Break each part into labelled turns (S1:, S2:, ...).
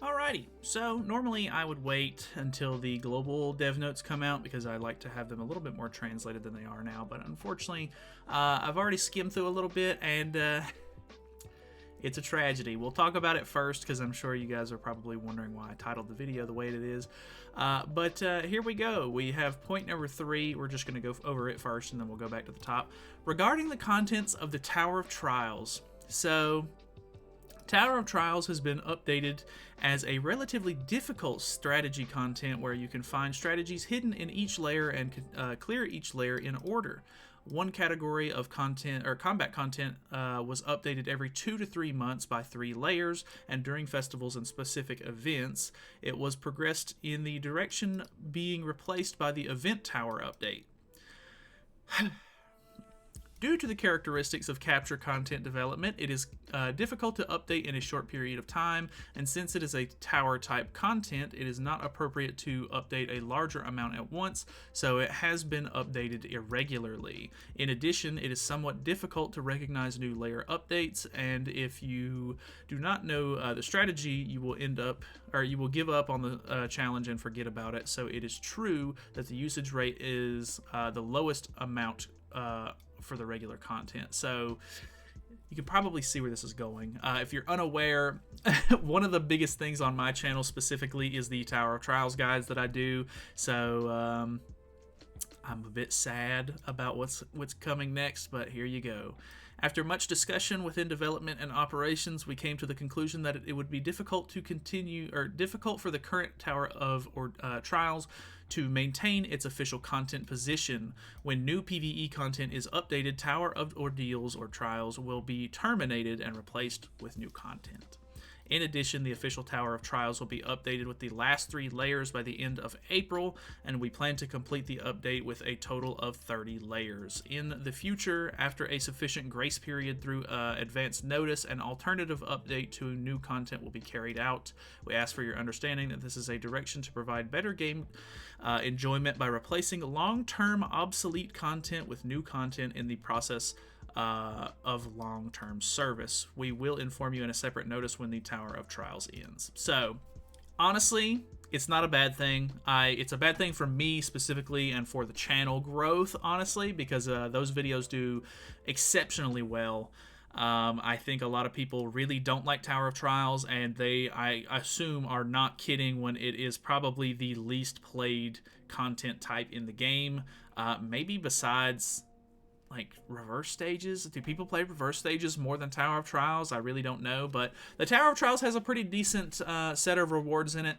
S1: Alrighty, so normally I would wait until the global dev notes come out because I like to have them a little bit more translated than they are now, but unfortunately I've already skimmed through a little bit and it's a tragedy. We'll talk about it first because I'm sure you guys are probably wondering why I titled the video the way it is. But here we go. We have point number 3. We're just going to go over it first and then we'll go back to the top. Regarding the contents of the Tower of Trials. So, Tower of Trials has been updated as a relatively difficult strategy content where you can find strategies hidden in each layer and clear each layer in order. One category of content or combat content was updated every 2 to 3 months by 3 layers, and during festivals and specific events, it was progressed in the direction being replaced by the Event Tower update. Due to the characteristics of capture content development, it is difficult to update in a short period of time, and since it is a tower type content, it is not appropriate to update a larger amount at once, so it has been updated irregularly. In addition, it is somewhat difficult to recognize new layer updates, and if you do not know the strategy, you will give up on the challenge and forget about it. So it is true that the usage rate is the lowest amount for the regular content. So you can probably see where this is going. If you're unaware, one of the biggest things on my channel specifically is the Tower of Trials guides that I do. So I'm a bit sad about what's coming next, but here you go. After much discussion within development and operations, we came to the conclusion that it would be difficult to continue, or difficult for the current Tower of Trials to maintain its official content position. When new PvE content is updated, Tower of Ordeals or Trials will be terminated and replaced with new content. In addition, the official Tower of Trials will be updated with the last 3 layers by the end of April, and we plan to complete the update with a total of 30 layers. In the future, after a sufficient grace period through advance notice, an alternative update to new content will be carried out. We ask for your understanding that this is a direction to provide better game enjoyment by replacing long-term obsolete content with new content in the process of long-term service. We will inform you in a separate notice when the Tower of Trials ends. So, honestly, it's not a bad thing. It's a bad thing for me specifically and for the channel growth, honestly, because those videos do exceptionally well. I think a lot of people really don't like Tower of Trials, and I assume, are not kidding when it is probably the least played content type in the game. Maybe besides like reverse stages. Do people play reverse stages more than Tower of Trials? I really don't know, but the Tower of Trials has a pretty decent set of rewards in it.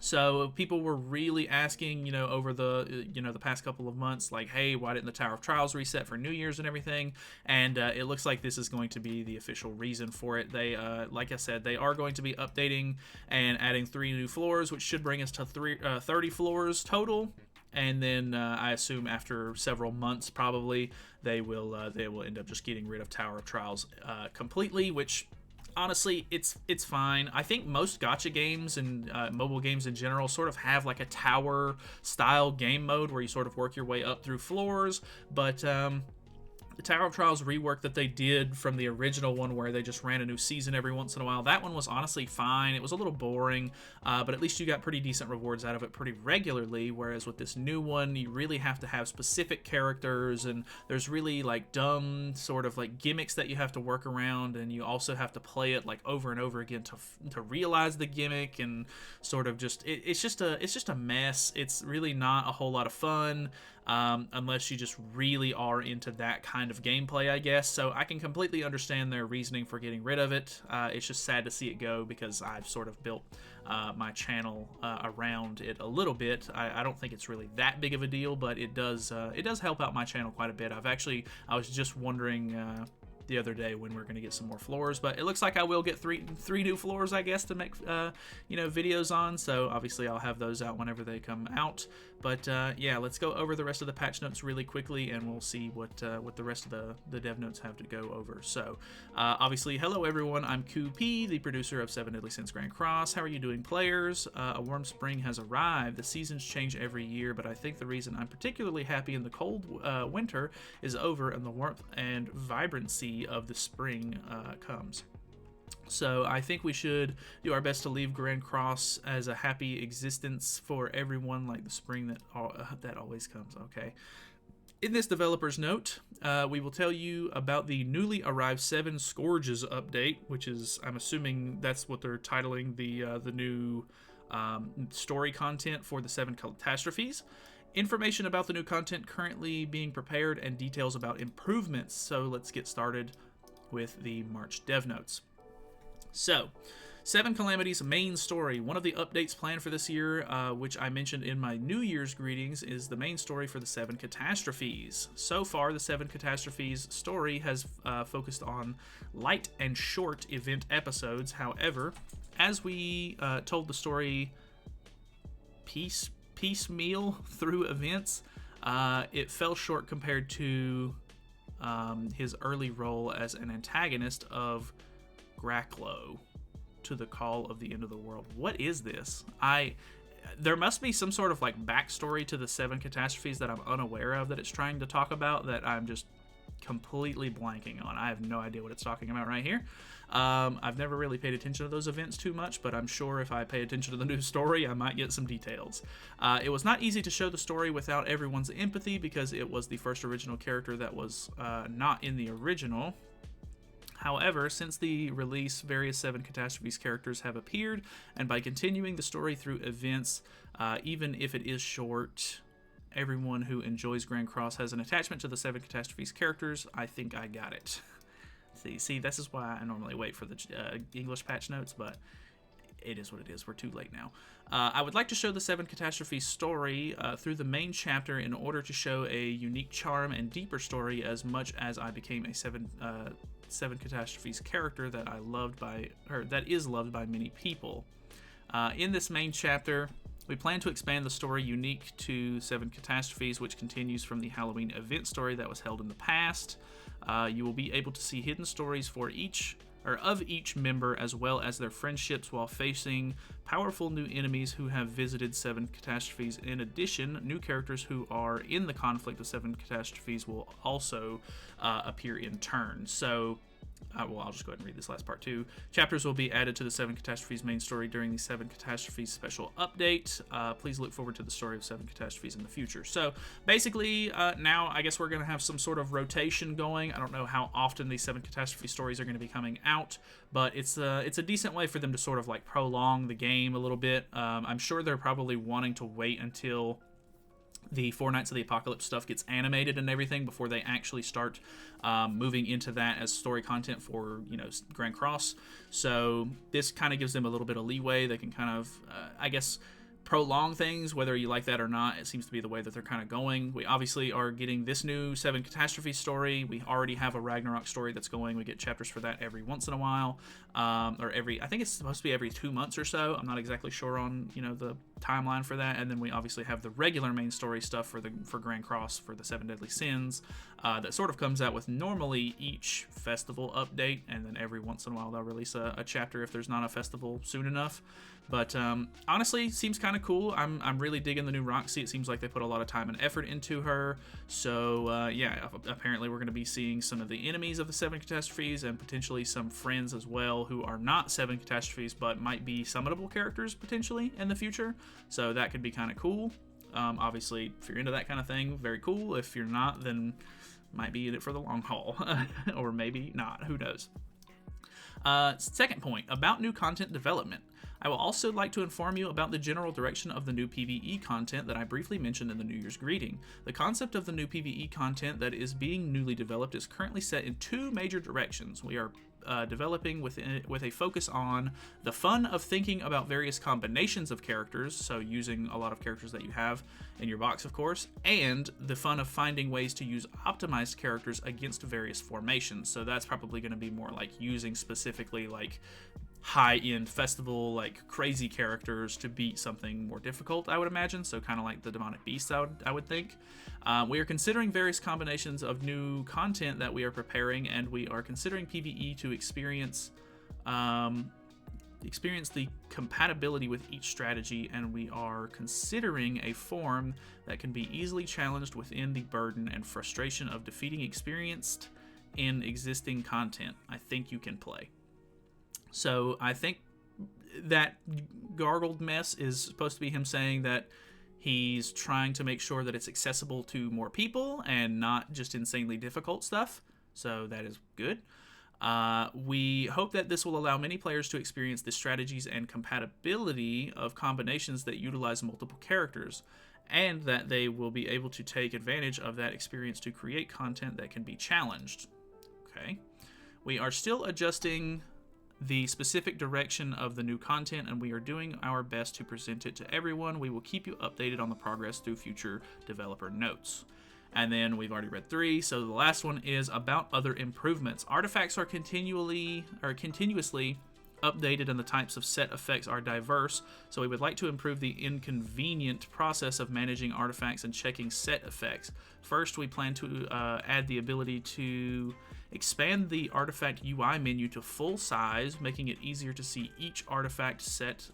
S1: So people were really asking, over the past couple of months, like, hey, why didn't the Tower of Trials reset for New Year's and everything? And it looks like this is going to be the official reason for it. They, like I said, they are going to be updating and adding 3 new floors, which should bring us to 30 floors total. And then I assume after several months, probably they will end up just getting rid of Tower of Trials completely, which honestly, it's fine. I think most gacha games and mobile games in general sort of have like a tower style game mode where you sort of work your way up through floors, but the Tower of Trials rework that they did from the original one where they just ran a new season every once in a while, that one was honestly fine. It was a little boring, but at least you got pretty decent rewards out of it pretty regularly, whereas with this new one, you really have to have specific characters, and there's really like dumb sort of like gimmicks that you have to work around, and you also have to play it like over and over again to realize the gimmick, and sort of just it's just a mess. It's really not a whole lot of fun. Unless you just really are into that kind of gameplay, I guess. So I can completely understand their reasoning for getting rid of it. It's just sad to see it go because I've sort of built my channel around it a little bit. I don't think it's really that big of a deal, but it does help out my channel quite a bit. I was just wondering the other day when we're going to get some more floors, but it looks like I will get three new floors, I guess, to make videos on. So obviously I'll have those out whenever they come out. But yeah, let's go over the rest of the patch notes really quickly, and we'll see what the rest of the dev notes have to go over. So obviously, hello everyone, I'm QP, the producer of 7 Deadly Sins Grand Cross. How are you doing, players? A warm spring has arrived. The seasons change every year, but I think the reason I'm particularly happy in the cold winter is over and the warmth and vibrancy of the spring comes. So I think we should do our best to leave Grand Cross as a happy existence for everyone, like the spring that always comes. Okay. In this developer's note, we will tell you about the newly arrived 7 Scourges update, which is, I'm assuming that's what they're titling the new story content for the 7 Catastrophes. Information about the new content currently being prepared and details about improvements. So let's get started with the March dev notes. So, 7 Calamities main story. One of the updates planned for this year, which I mentioned in my New Year's greetings, is the main story for the 7 Catastrophes. So far, the 7 Catastrophes story has focused on light and short event episodes. However, as we told the story piecemeal through events, it fell short compared to his early role as an antagonist of Gracklow to the Call of the End of the World. What is this? There must be some sort of like backstory to the 7 Catastrophes that I'm unaware of that it's trying to talk about that I'm just completely blanking on. I have no idea what it's talking about right here. I've never really paid attention to those events too much, but I'm sure if I pay attention to the new story, I might get some details. It was not easy to show the story without everyone's empathy because it was the first original character that was not in the original. However, since the release, various 7 Catastrophes characters have appeared, and by continuing the story through events, even if it is short, everyone who enjoys Grand Cross has an attachment to the 7 Catastrophes characters. I think I got it. See, this is why I normally wait for the English patch notes, but it is what it is. We're too late now. I would like to show the 7 Catastrophes story through the main chapter in order to show a unique charm and deeper story as much as I became a 7 Catastrophes character that is loved by many people. In this main chapter, we plan to expand the story unique to 7 Catastrophes, which continues from the Halloween event story that was held in the past. You will be able to see hidden stories for each member, as well as their friendships while facing powerful new enemies who have visited 7 Catastrophes. In addition, new characters who are in the conflict of 7 Catastrophes will also appear in turn. So, I'll just go ahead and read this last part too. Chapters will be added to the 7 Catastrophes main story during the 7 Catastrophes special update. Please look forward to the story of 7 Catastrophes in the future. So basically, now I guess we're going to have some sort of rotation going. I don't know how often these 7 Catastrophe stories are going to be coming out, but it's a decent way for them to sort of like prolong the game a little bit. I'm sure they're probably wanting to wait until the 4 Nights of the Apocalypse stuff gets animated and everything before they actually start moving into that as story content for, Grand Cross. So this kind of gives them a little bit of leeway. They can kind of, I guess, prolong things, whether you like that or not. It seems to be the way that they're kind of going. We obviously are getting this new 7 Catastrophe story. We already have a Ragnarok story that's going. We get chapters for that every once in a while, I think it's supposed to be every 2 months or so. I'm not exactly sure on the timeline for that. And then we obviously have the regular main story stuff for Grand Cross for the 7 Deadly Sins that sort of comes out with normally each festival update, and then every once in a while they'll release a chapter if there's not a festival soon enough. But honestly, seems kind of cool. I'm really digging the new Roxy. It seems like they put a lot of time and effort into her. So yeah, apparently we're going to be seeing some of the enemies of the 7 Catastrophes and potentially some friends as well who are not 7 Catastrophes but might be summonable characters potentially in the future. So that could be kind of cool. Obviously, if you're into that kind of thing, very cool. If you're not, then might be in it for the long haul. Or maybe not. Who knows? Second point, about new content development. I will also like to inform you about the general direction of the new PvE content that I briefly mentioned in the New Year's greeting. The concept of the new PvE content that is being newly developed is currently set in 2 major directions. We are developing with a focus on the fun of thinking about various combinations of characters, so using a lot of characters that you have in your box, of course, and the fun of finding ways to use optimized characters against various formations. So that's probably going to be more like using specifically like high-end festival, like crazy characters to beat something more difficult, I would imagine. So kind of like the demonic beasts, I would think. We are considering various combinations of new content that we are preparing, and we are considering PvE to experience the compatibility with each strategy, and we are considering a form that can be easily challenged within the burden and frustration of defeating experienced in existing content. I think you can play. So I think that gargled mess is supposed to be him saying that he's trying to make sure that it's accessible to more people and not just insanely difficult stuff. So that is good. We hope that this will allow many players to experience the strategies and compatibility of combinations that utilize multiple characters, and that they will be able to take advantage of that experience to create content that can be challenged. Okay. We are still adjusting the specific direction of the new content, and we are doing our best to present it to everyone. We will keep you updated on the progress through future developer notes. And then we've already read 3, so the last one is about other improvements. Artifacts are continuously updated, and the types of set effects are diverse, so we would like to improve the inconvenient process of managing artifacts and checking set effects. First, we plan to add the ability to expand the artifact UI menu to full size, making it easier to see each artifact set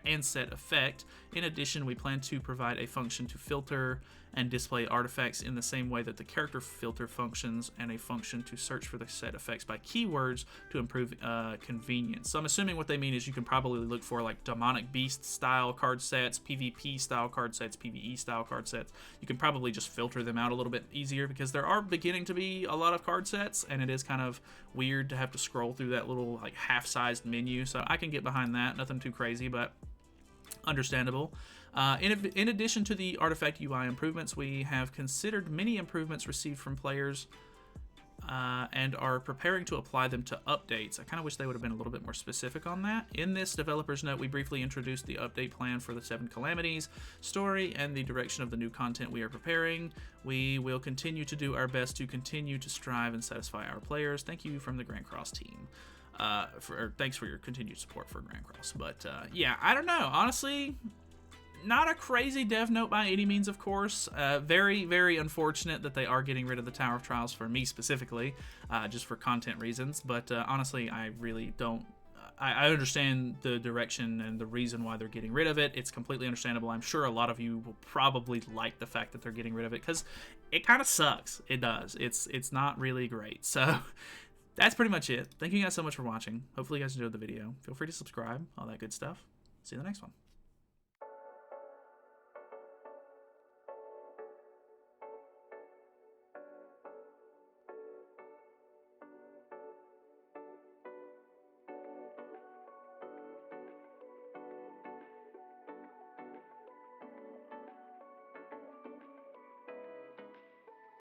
S1: and set effect. In addition, we plan to provide a function to filter and display artifacts in the same way that the character filter functions, and a function to search for the set effects by keywords to improve convenience. So I'm assuming what they mean is you can probably look for like demonic beast style card sets, PvP style card sets, PvE style card sets. You can probably just filter them out a little bit easier, because there are beginning to be a lot of card sets, and it is kind of weird to have to scroll through that little like half-sized menu. So I can get behind that. Nothing too crazy, but understandable. In addition to the artifact UI improvements, we have considered many improvements received from players and are preparing to apply them to updates. I kind of wish they would have been a little bit more specific on that. In this developer's note, we briefly introduced the update plan for the 7 Calamities story and the direction of the new content we are preparing. We will continue to do our best to continue to strive and satisfy our players. Thank you from the Grand Cross team. Thanks for your continued support for Grand Cross. But yeah, I don't know. Honestly, not a crazy dev note by any means, of course. Very, very unfortunate that they are getting rid of the Tower of Trials for me specifically, just for content reasons. But honestly, I really don't. I understand the direction and the reason why they're getting rid of it. It's completely understandable. I'm sure a lot of you will probably like the fact that they're getting rid of it, because it kind of sucks. It does. It's not really great. So that's pretty much it. Thank you guys so much for watching. Hopefully you guys enjoyed the video. Feel free to subscribe, all that good stuff. See you in the next one.